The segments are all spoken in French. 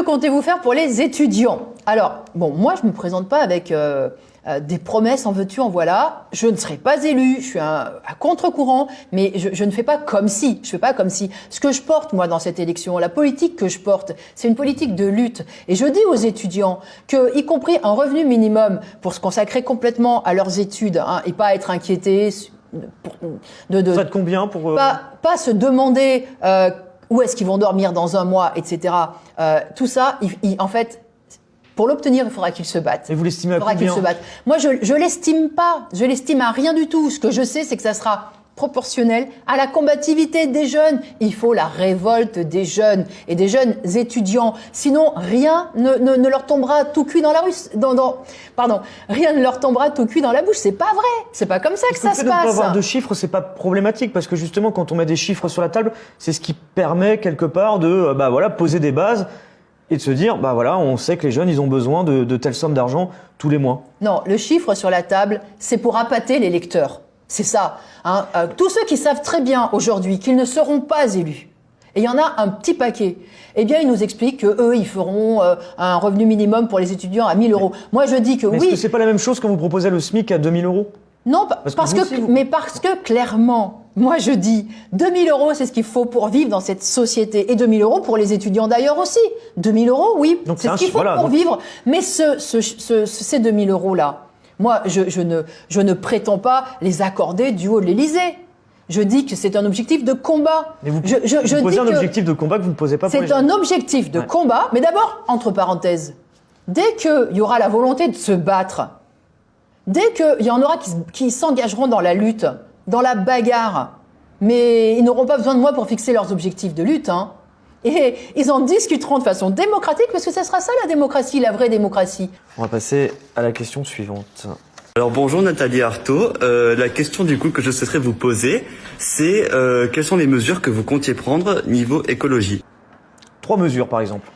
comptez-vous faire pour les étudiants? Alors, bon, moi, je ne me présente pas avec des promesses en veux-tu, en voilà. Je ne serai pas élue, je suis à contre-courant, mais je ne fais pas comme si. Je fais pas comme si. Ce que je porte, moi, dans cette élection, la politique que je porte, c'est une politique de lutte. Et je dis aux étudiants que, y compris un revenu minimum pour se consacrer complètement à leurs études, hein, et pas être inquiétés ça de combien pour pas se demander où est-ce qu'ils vont dormir dans un mois, etc. Tout ça, en fait, pour l'obtenir, il faudra qu'ils se battent. Et vous l'estimez à combien? Moi, je l'estime pas. Je l'estime à rien du tout. Ce que je sais, c'est que ça sera proportionnel à la combativité des jeunes. Il faut la révolte des jeunes et des jeunes étudiants. Sinon, rien ne leur tombera tout cuit dans la rue. Rien ne leur tombera tout cuit dans la bouche. C'est pas vrai. C'est pas comme ça que ça se passe. Le fait de ne pas avoir de chiffres, c'est pas problématique parce que justement, quand on met des chiffres sur la table, c'est ce qui permet quelque part de, poser des bases et de se dire, on sait que les jeunes, ils ont besoin de telle somme d'argent tous les mois. Non, le chiffre sur la table, c'est pour appâter les lecteurs. C'est ça. Hein. Tous ceux qui savent très bien aujourd'hui qu'ils ne seront pas élus, et il y en a un petit paquet, eh bien, ils nous expliquent qu'eux, ils feront un revenu minimum pour les étudiants à 1 000 €. Moi, je dis que oui. Est-ce que c'est pas la même chose quand vous proposez le SMIC à 2 000 €? Non, parce que clairement, moi je dis 2 000 € c'est ce qu'il faut pour vivre dans cette société et 2 000 € pour les étudiants d'ailleurs aussi. 2 000 €, oui, c'est ce qu'il faut pour vivre. Mais ces 2 000 € là, moi je ne prétends pas les accorder du haut de l'Élysée. Je dis que c'est un objectif de combat. Mais vous posez un objectif de combat que vous ne posez pas pour les jeunes. C'est un objectif de combat, mais d'abord, entre parenthèses, dès qu'il y aura la volonté de se battre, dès qu'il y en aura qui s'engageront dans la lutte, dans la bagarre, mais ils n'auront pas besoin de moi pour fixer leurs objectifs de lutte, hein. Et ils en discuteront de façon démocratique, parce que ce sera ça la démocratie, la vraie démocratie. On va passer à la question suivante. Alors bonjour Nathalie Arthaud, la question du coup que je souhaiterais vous poser, c'est quelles sont les mesures que vous comptiez prendre niveau écologie? 3 mesures par exemple.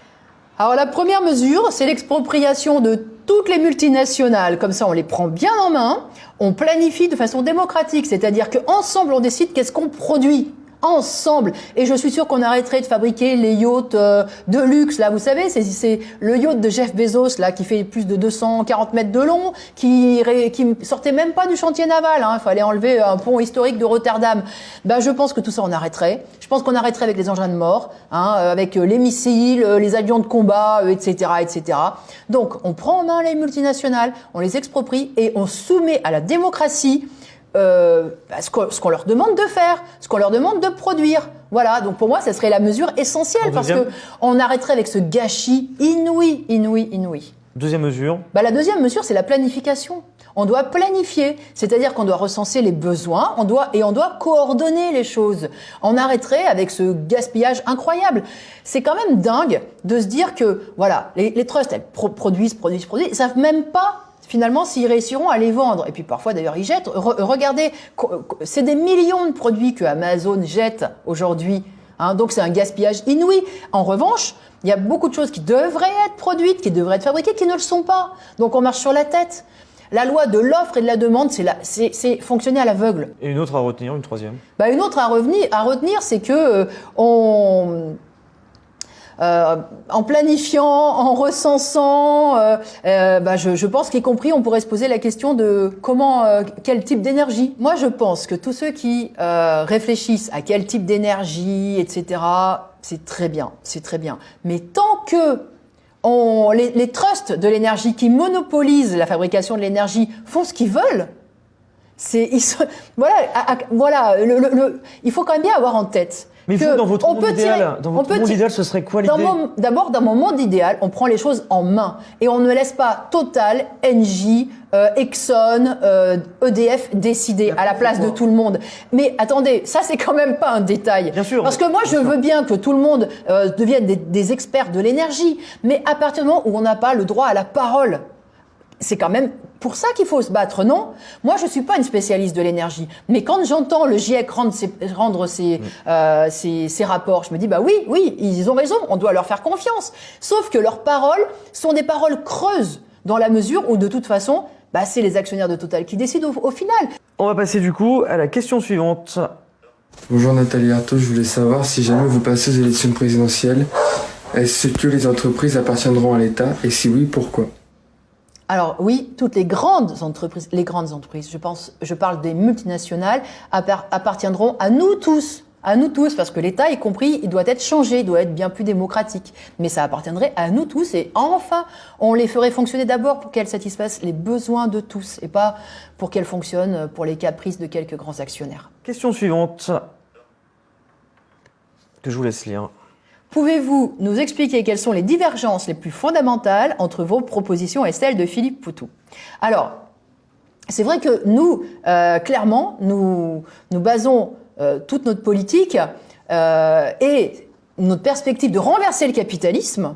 Alors la première mesure, c'est l'expropriation de toutes les multinationales. Comme ça, on les prend bien en main, on planifie de façon démocratique, c'est-à-dire qu'ensemble, on décide qu'est-ce qu'on produit. Ensemble. Et je suis sûre qu'on arrêterait de fabriquer les yachts de luxe, là, vous savez, c'est le yacht de Jeff Bezos, là, qui fait plus de 240 mètres de long, qui sortait même pas du chantier naval, hein. Il fallait enlever un pont historique de Rotterdam. Je pense que tout ça, on arrêterait. Je pense qu'on arrêterait avec les engins de mort, hein, avec les missiles, les avions de combat, etc., etc. Donc, on prend en main les multinationales, on les exproprie et on soumet à la démocratie ce qu'on leur demande de faire, ce qu'on leur demande de produire. Voilà, donc pour moi, ça serait la mesure essentielle parce que on arrêterait avec ce gâchis inouï. Deuxième mesure. La deuxième mesure, c'est la planification. On doit planifier, c'est-à-dire qu'on doit recenser les besoins, on doit coordonner les choses. On arrêterait avec ce gaspillage incroyable. C'est quand même dingue de se dire que, voilà, les trusts, elles produisent, ils savent même pas finalement s'ils réussiront à les vendre. Et puis parfois d'ailleurs ils jettent. Regardez, c'est des millions de produits que Amazon jette aujourd'hui. Hein, donc c'est un gaspillage inouï. En revanche, il y a beaucoup de choses qui devraient être produites, qui devraient être fabriquées, qui ne le sont pas. Donc on marche sur la tête. La loi de l'offre et de la demande, c'est fonctionner à l'aveugle. Et une autre à retenir, une troisième? Une autre à retenir, c'est que en planifiant, en recensant, je pense qu'y compris on pourrait se poser la question de quel type d'énergie. Moi, je pense que tous ceux qui réfléchissent à quel type d'énergie, etc., c'est très bien. Mais tant que les trusts de l'énergie qui monopolisent la fabrication de l'énergie font ce qu'ils veulent, il faut quand même bien avoir en tête. Mais vous, dans votre monde idéal, ce serait quoi l'idée? D'abord, dans mon monde idéal, on prend les choses en main et on ne laisse pas Total, Engie, Exxon, EDF décider à la place de tout le monde. Mais attendez, ça c'est quand même pas un détail. Bien sûr. Parce que moi, je veux bien que tout le monde devienne des experts de l'énergie, mais à partir du moment où on n'a pas le droit à la parole, c'est quand même pour ça qu'il faut se battre, non? Moi, je suis pas une spécialiste de l'énergie, mais quand j'entends le GIEC rendre ses rapports, je me dis oui, ils ont raison, on doit leur faire confiance. Sauf que leurs paroles sont des paroles creuses dans la mesure où de toute façon, c'est les actionnaires de Total qui décident au final. On va passer du coup à la question suivante. Bonjour Nathalie Arthaud, je voulais savoir si jamais vous passez aux élections présidentielles, Est-ce que les entreprises appartiendront à l'État et si oui, pourquoi? Alors oui, toutes les grandes entreprises, je parle des multinationales, appartiendront à nous tous, parce que l'État, y compris, il doit être changé, il doit être bien plus démocratique. Mais ça appartiendrait à nous tous et enfin, on les ferait fonctionner d'abord pour qu'elles satisfassent les besoins de tous et pas pour qu'elles fonctionnent pour les caprices de quelques grands actionnaires. Question suivante, que je vous laisse lire. Pouvez-vous nous expliquer quelles sont les divergences les plus fondamentales entre vos propositions et celles de Philippe Poutou? Alors, c'est vrai que nous, clairement, nous basons toute notre politique et notre perspective de renverser le capitalisme,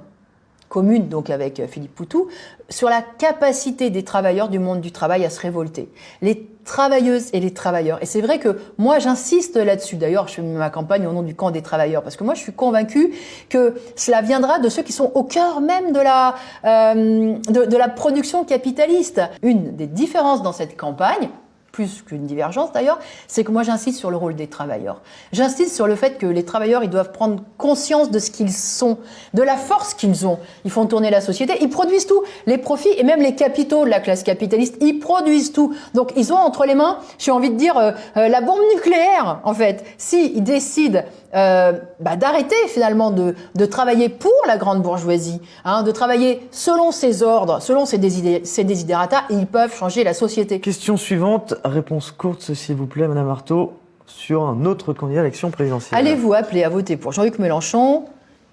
commune donc avec Philippe Poutou, sur la capacité des travailleurs du monde du travail à se révolter. Les travailleuses et les travailleurs. Et c'est vrai que moi j'insiste là-dessus. D'ailleurs, je fais ma campagne au nom du camp des travailleurs parce que moi je suis convaincue que cela viendra de ceux qui sont au cœur même de la production capitaliste. Une des différences dans cette campagne, plus qu'une divergence d'ailleurs, c'est que moi j'insiste sur le rôle des travailleurs. J'insiste sur le fait que les travailleurs, ils doivent prendre conscience de ce qu'ils sont, de la force qu'ils ont. Ils font tourner la société, ils produisent tout, les profits et même les capitaux de la classe capitaliste, ils produisent tout. Donc ils ont entre les mains, j'ai envie de dire, la bombe nucléaire en fait. S'ils décident d'arrêter finalement de travailler pour la grande bourgeoisie, de travailler selon ses ordres, selon ses desiderata, et ils peuvent changer la société. Question suivante, réponse courte s'il vous plaît, Madame Artaud, sur un autre candidat à l'élection présidentielle. Allez-vous appeler à voter pour Jean-Luc Mélenchon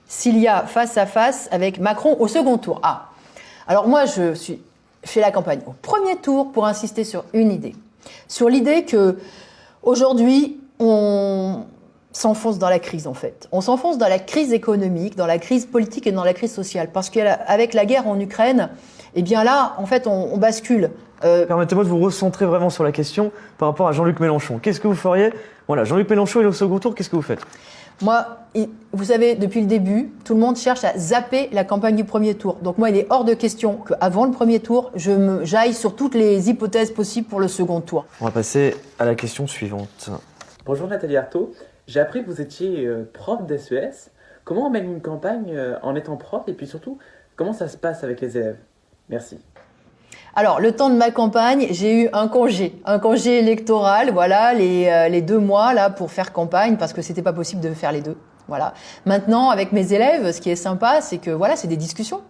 s'il y a face à face avec Macron au second tour? Alors moi je fais la campagne au premier tour pour insister sur une idée. Sur l'idée que aujourd'hui on s'enfonce dans la crise en fait. On s'enfonce dans la crise économique, dans la crise politique et dans la crise sociale. Parce qu'avec la guerre en Ukraine, eh bien là, en fait, on bascule. Permettez-moi de vous recentrer vraiment sur la question par rapport à Jean-Luc Mélenchon. Qu'est-ce que vous feriez? Voilà, Jean-Luc Mélenchon est au second tour, qu'est-ce que vous faites? Moi, vous savez, depuis le début, tout le monde cherche à zapper la campagne du premier tour. Donc moi, il est hors de question qu'avant le premier tour, j'aille sur toutes les hypothèses possibles pour le second tour. On va passer à la question suivante. Bonjour Nathalie Artaud, j'ai appris que vous étiez prof d'SES. Comment on mène une campagne en étant prof et puis surtout, comment ça se passe avec les élèves? Merci. Alors, le temps de ma campagne, j'ai eu un congé électoral, voilà, les 2 mois là pour faire campagne parce que c'était pas possible de faire les deux. Voilà. Maintenant, avec mes élèves, ce qui est sympa, c'est que voilà, c'est des discussions.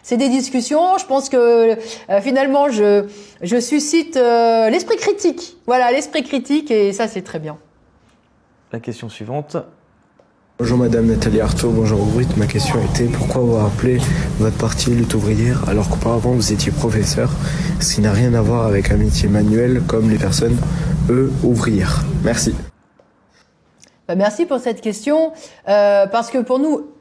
C'est des discussions. Je pense que finalement, je suscite l'esprit critique. Voilà, l'esprit critique et ça, c'est très bien. La question suivante. Bonjour Madame Nathalie Artaud, bonjour Ruth. Ma question était pourquoi avoir appelé votre parti Lutte ouvrière alors qu'auparavant vous étiez professeur, ce qui n'a rien à voir avec un métier manuel comme les personnes, ouvrières. Merci. Merci pour cette question, parce que pour nous,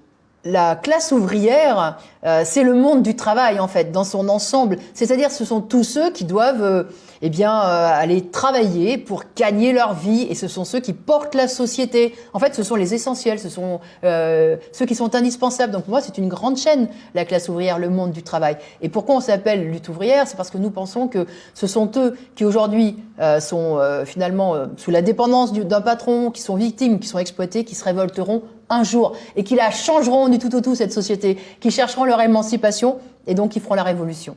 la classe ouvrière, c'est le monde du travail en fait, dans son ensemble. C'est-à-dire, ce sont tous ceux qui doivent, aller travailler pour gagner leur vie, et ce sont ceux qui portent la société. En fait, ce sont les essentiels, ce sont ceux qui sont indispensables. Donc, pour moi, c'est une grande chaîne, la classe ouvrière, le monde du travail. Et pourquoi on s'appelle lutte ouvrière? C'est parce que nous pensons que ce sont eux qui aujourd'hui sont finalement sous la dépendance d'un patron, qui sont victimes, qui sont exploités, qui se révolteront un jour et qui la changeront du tout au tout cette société, qui chercheront leur émancipation et donc qui feront la révolution.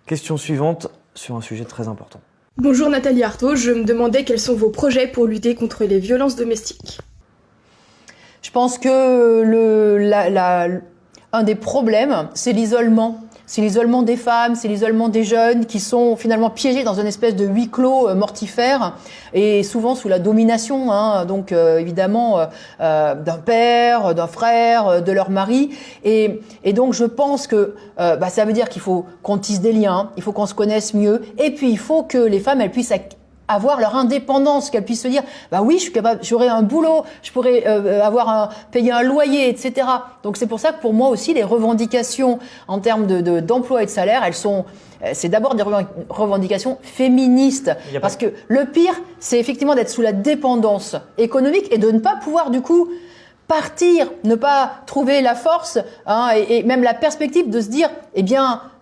Question suivante sur un sujet très important. Bonjour Nathalie Artaud, je me demandais quels sont vos projets pour lutter contre les violences domestiques. Je pense que un des problèmes, c'est l'isolement. C'est l'isolement des femmes, c'est l'isolement des jeunes qui sont finalement piégés dans une espèce de huis clos mortifère et souvent sous la domination, donc évidemment d'un père, d'un frère, de leur mari. Et donc je pense que ça veut dire qu'il faut qu'on tisse des liens, il faut qu'on se connaisse mieux, et puis il faut que les femmes elles puissent avoir leur indépendance, qu'elles puissent se dire oui, je suis capable, j'aurai un boulot, je pourrais payer un loyer, etc. Donc c'est pour ça que pour moi aussi les revendications en termes d'emploi et de salaire, c'est d'abord des revendications féministes, parce que le pire, c'est effectivement d'être sous la dépendance économique et de ne pas pouvoir du coup partir, ne pas trouver la force et même la perspective de se dire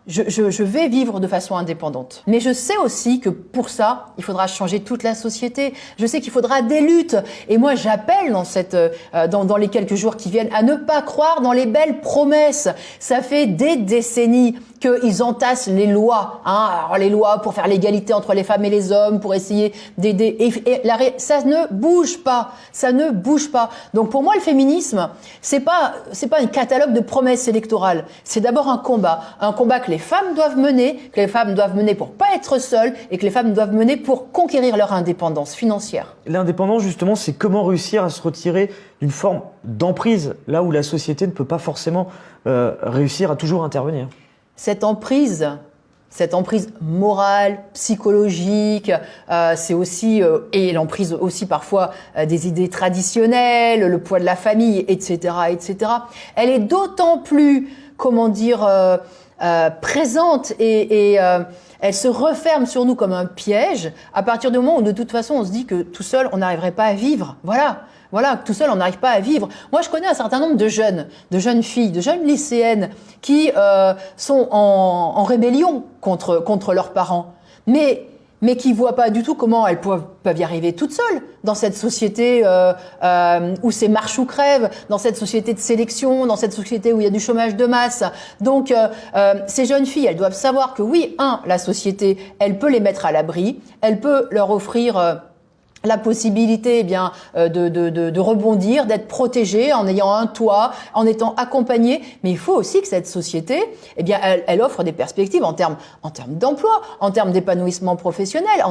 je vais vivre de façon indépendante. Mais je sais aussi que pour ça, il faudra changer toute la société. Je sais qu'il faudra des luttes. Et moi, j'appelle dans les quelques jours qui viennent à ne pas croire dans les belles promesses. Ça fait des décennies qu'ils entassent les lois, alors les lois pour faire l'égalité entre les femmes et les hommes, pour essayer d'aider. Ça ne bouge pas. Ça ne bouge pas. Donc pour moi, le féminisme, c'est pas un catalogue de promesses électorales. C'est d'abord un combat que les femmes doivent mener, pour pas être seules, et que les femmes doivent mener pour conquérir leur indépendance financière. L'indépendance, justement, c'est comment réussir à se retirer d'une forme d'emprise, là où la société ne peut pas forcément réussir à toujours intervenir. Cette emprise morale, psychologique, c'est aussi et l'emprise aussi parfois des idées traditionnelles, le poids de la famille, etc., etc. Elle est d'autant plus, présente et elle se referme sur nous comme un piège à partir du moment où de toute façon on se dit que tout seul on n'arriverait pas à vivre. Voilà, tout seul on n'arrive pas à vivre. Moi je connais un certain nombre de jeunes filles, de jeunes lycéennes qui sont en rébellion contre leurs parents, mais qui voient pas du tout comment elles peuvent y arriver toutes seules dans cette société où c'est marche ou crève, dans cette société de sélection, dans cette société où il y a du chômage de masse. Donc ces jeunes filles, elles doivent savoir que oui, la société, elle peut les mettre à l'abri, elle peut leur offrir la possibilité de rebondir, d'être protégée en ayant un toit, en étant accompagnée, mais il faut aussi que cette société elle offre des perspectives en termes d'emploi, en termes d'épanouissement professionnel,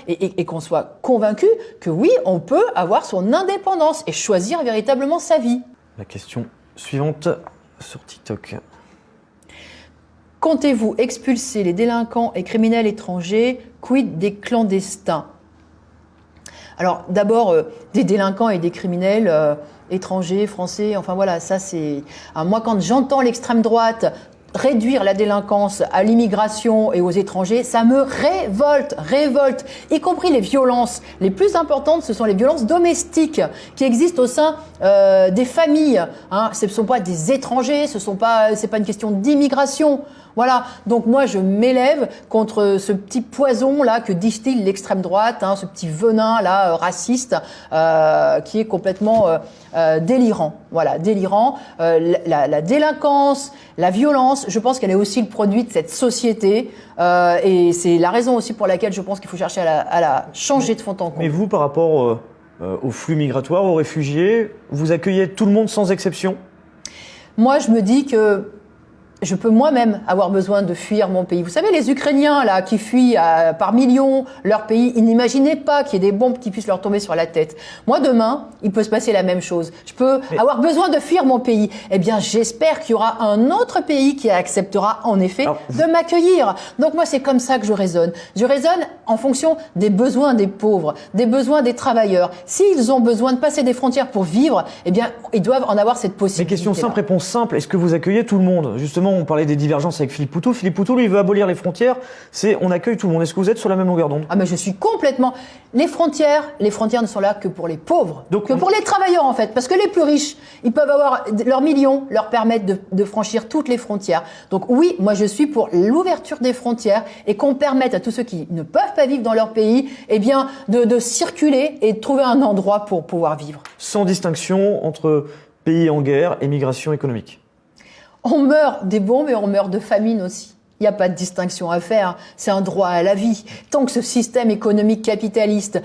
et qu'on soit convaincu que oui, on peut avoir son indépendance et choisir véritablement sa vie. La question suivante sur TikTok. Comptez-vous expulser les délinquants et criminels étrangers? Quid des clandestins? Alors d'abord, des délinquants et des criminels étrangers, français, enfin voilà, ça c'est... Moi quand j'entends l'extrême droite réduire la délinquance à l'immigration et aux étrangers, ça me révolte, y compris les violences. Les plus importantes, ce sont les violences domestiques qui existent au sein des familles. Ce ne sont pas des étrangers, c'est pas une question d'immigration. Voilà, donc moi je m'élève contre ce petit poison là que distille l'extrême droite, ce petit venin là raciste qui est complètement délirant. Voilà, délirant. La délinquance, la violence, je pense qu'elle est aussi le produit de cette société et c'est la raison aussi pour laquelle je pense qu'il faut chercher à la changer de fond en comble. Mais vous, par rapport aux flux migratoires, aux réfugiés, vous accueillez tout le monde sans exception? Moi je me dis que je peux moi-même avoir besoin de fuir mon pays. Vous savez, les Ukrainiens là qui fuient par millions leur pays, ils n'imaginaient pas qu'il y ait des bombes qui puissent leur tomber sur la tête. Moi, demain, il peut se passer la même chose. Je peux avoir besoin de fuir mon pays. Eh bien, j'espère qu'il y aura un autre pays qui acceptera en effet de m'accueillir. Donc moi, c'est comme ça que je raisonne. Je raisonne en fonction des besoins des pauvres, des besoins des travailleurs. S'ils ont besoin de passer des frontières pour vivre, eh bien, ils doivent en avoir cette possibilité. Mais question simple, réponse simple. Est-ce que vous accueillez tout le monde? Justement, on parlait des divergences avec Philippe Poutou. Philippe Poutou, lui, il veut abolir les frontières. On accueille tout le monde. Est-ce que vous êtes sur la même longueur d'onde? Ah, mais je suis complètement... Les frontières ne sont là que pour les pauvres. Donc, que pour les travailleurs, en fait. Parce que les plus riches, ils peuvent avoir leurs millions, leur permettre de franchir toutes les frontières. Donc oui, moi, je suis pour l'ouverture des frontières et qu'on permette à tous ceux qui ne peuvent pas vivre dans leur pays, de circuler et de trouver un endroit pour pouvoir vivre. Sans distinction entre pays en guerre et migration économique. On meurt des bombes et on meurt de famine aussi. Il n'y a pas de distinction à faire. C'est un droit à la vie. Tant que ce système économique capitaliste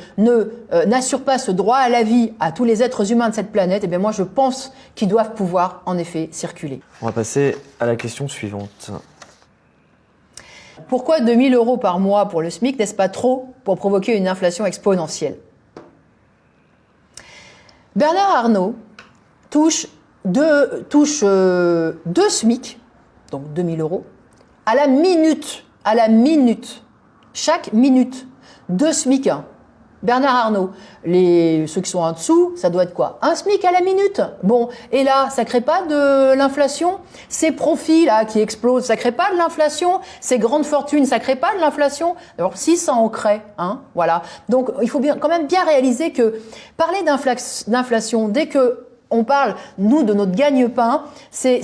n'assure pas ce droit à la vie à tous les êtres humains de cette planète, eh bien moi je pense qu'ils doivent pouvoir en effet circuler. On va passer à la question suivante. Pourquoi 2 000 € par mois pour le SMIC, n'est-ce pas trop pour provoquer une inflation exponentielle? Bernard Arnault touche 2 SMIC, donc 2 000 €, à la minute, chaque minute, 2 SMIC. Bernard Arnault, ceux qui sont en dessous, ça doit être quoi? 1 SMIC à la minute. Bon, et là, ça crée pas de l'inflation? Ces profits là qui explosent, ça crée pas de l'inflation? Ces grandes fortunes, ça crée pas de l'inflation? Alors si ça en crée, voilà. Donc il faut quand même bien réaliser que parler d'inflation, dès que on parle, nous, de notre gagne-pain, c'est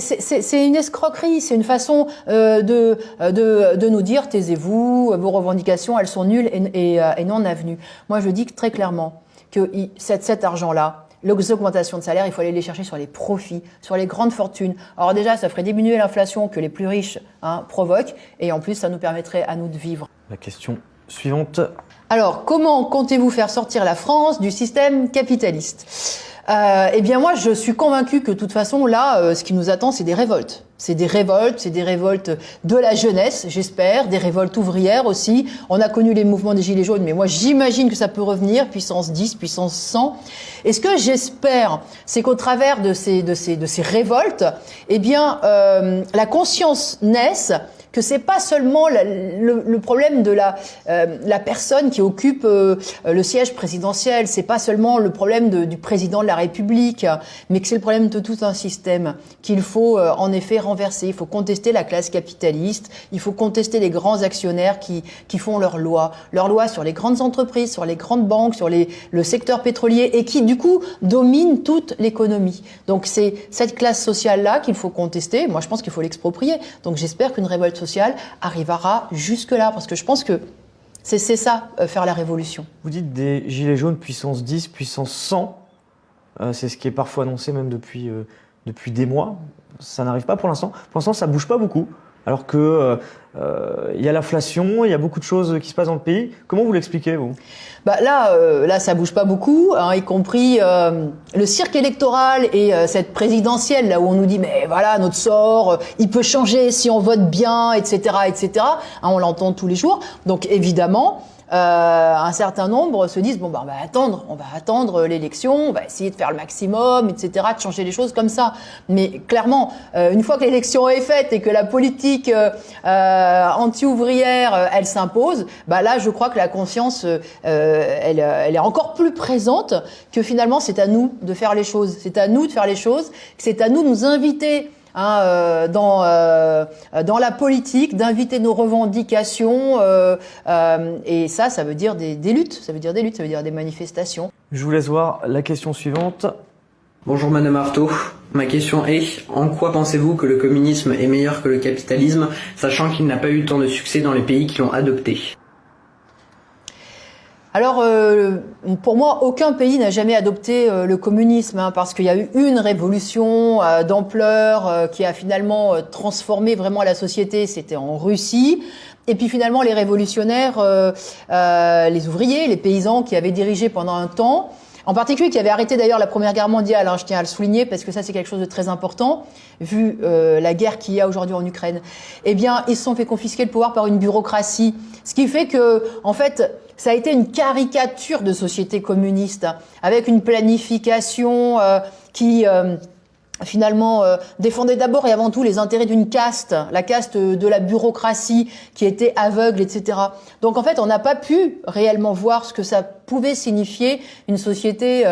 une escroquerie, c'est une façon de nous dire, taisez-vous, vos revendications, elles sont nulles et non avenues. Moi, je dis très clairement que cet argent-là, les augmentations de salaire, il faut aller les chercher sur les profits, sur les grandes fortunes. Alors déjà, ça ferait diminuer l'inflation que les plus riches provoquent, et en plus, ça nous permettrait à nous de vivre. La question suivante. Alors, comment comptez-vous faire sortir la France du système capitaliste ? Eh bien moi, je suis convaincue que de toute façon, là, ce qui nous attend, c'est des révoltes. C'est des révoltes de la jeunesse, j'espère, des révoltes ouvrières aussi. On a connu les mouvements des Gilets jaunes, mais moi, j'imagine que ça peut revenir, puissance 10, puissance 100. Et ce que j'espère, c'est qu'au travers de ces révoltes, eh bien, la conscience naisse que c'est pas seulement le problème de la personne qui occupe le siège présidentiel, c'est pas seulement le problème du président de la République, mais que c'est le problème de tout un système qu'il faut en effet renverser. Il faut contester la classe capitaliste, il faut contester les grands actionnaires qui font leurs lois sur les grandes entreprises, sur les grandes banques, sur le secteur pétrolier, et qui du coup dominent toute l'économie. Donc c'est cette classe sociale-là qu'il faut contester. Moi je pense qu'il faut l'exproprier. Donc j'espère qu'une révolte sociale arrivera jusque-là, parce que je pense que c'est ça, faire la révolution. Vous dites des gilets jaunes puissance 10, puissance 100. C'est ce qui est parfois annoncé même depuis des mois. Ça n'arrive pas pour l'instant. Pour l'instant, ça bouge pas beaucoup. Alors que il y a l'inflation, il y a beaucoup de choses qui se passent dans le pays. Comment vous l'expliquez, vous ? Bah là, ça bouge pas beaucoup, y compris le cirque électoral et cette présidentielle là où on nous dit mais voilà notre sort, il peut changer si on vote bien, etc., etc. On l'entend tous les jours. Donc évidemment. Un certain nombre se disent bon bah on va attendre l'élection, on va essayer de faire le maximum, etc., de changer les choses comme ça. Mais clairement, une fois que l'élection est faite et que la politique anti-ouvrière elle s'impose, bah là je crois que la conscience elle est encore plus présente, que finalement c'est à nous de faire les choses, c'est à nous de nous inviter dans la politique, d'inviter nos revendications, et ça veut dire des luttes, ça veut dire des manifestations. Je vous laisse voir la question suivante. Bonjour Madame Artaud, ma question est, en quoi pensez-vous que le communisme est meilleur que le capitalisme, sachant qu'il n'a pas eu tant de succès dans les pays qui l'ont adopté ? Alors, pour moi, aucun pays n'a jamais adopté le communisme, parce qu'il y a eu une révolution d'ampleur qui a finalement transformé vraiment la société, c'était en Russie. Et puis finalement, les révolutionnaires, les ouvriers, les paysans qui avaient dirigé pendant un temps, en particulier qui avaient arrêté d'ailleurs la Première Guerre mondiale, je tiens à le souligner parce que ça c'est quelque chose de très important, vu la guerre qu'il y a aujourd'hui en Ukraine, eh bien ils se sont fait confisquer le pouvoir par une bureaucratie, ce qui fait que, en fait, ça a été une caricature de société communiste, avec une planification qui finalement défendait d'abord et avant tout les intérêts d'une caste, la caste de la bureaucratie qui était aveugle, etc. Donc en fait, on n'a pas pu réellement voir ce que ça pouvait signifier une société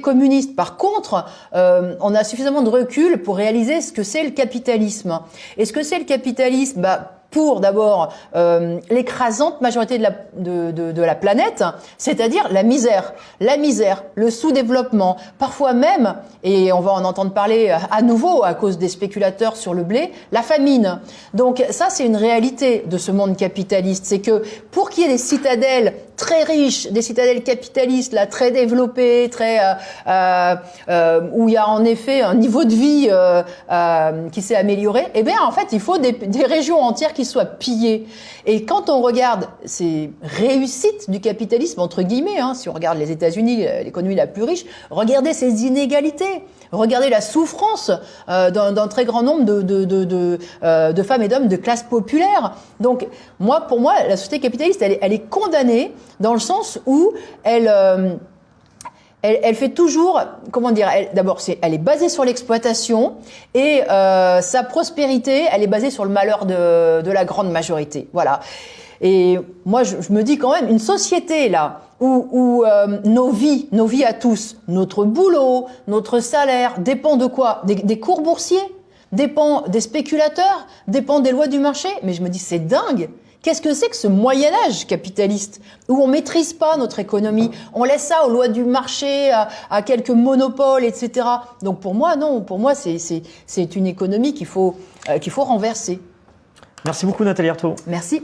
communiste. Par contre, on a suffisamment de recul pour réaliser ce que c'est le capitalisme. Et ce que c'est le capitalisme, pour d'abord l'écrasante majorité de la planète, c'est-à-dire la misère, le sous-développement, parfois même, et on va en entendre parler à nouveau à cause des spéculateurs sur le blé, la famine. Donc ça, c'est une réalité de ce monde capitaliste, c'est que pour qu'il y ait des citadelles très riches, des citadelles capitalistes là très développées, très où il y a en effet un niveau de vie qui s'est amélioré, eh bien en fait il faut des régions entières qui soient pillées. Et quand on regarde ces réussites du capitalisme entre guillemets, si on regarde les États-Unis, l'économie la plus riche, regardez ces inégalités, regardez la souffrance d'un très grand nombre de femmes et d'hommes de classe populaire. Donc pour moi, la société capitaliste, elle est condamnée dans le sens où elle fait toujours, d'abord, elle est basée sur l'exploitation et sa prospérité, elle est basée sur le malheur de la grande majorité. Voilà. Et moi, je me dis quand même, une société là où nos vies à tous, notre boulot, notre salaire dépend de quoi ? Des cours boursiers, dépend des spéculateurs, dépend des lois du marché. Mais je me dis, c'est dingue Qu'est-ce que c'est que ce Moyen-Âge capitaliste où on maîtrise pas notre économie, on laisse ça aux lois du marché, à quelques monopoles, etc. Donc pour moi, non, pour moi c'est une économie qu'il faut renverser. Merci beaucoup Nathalie Arthaud. Merci.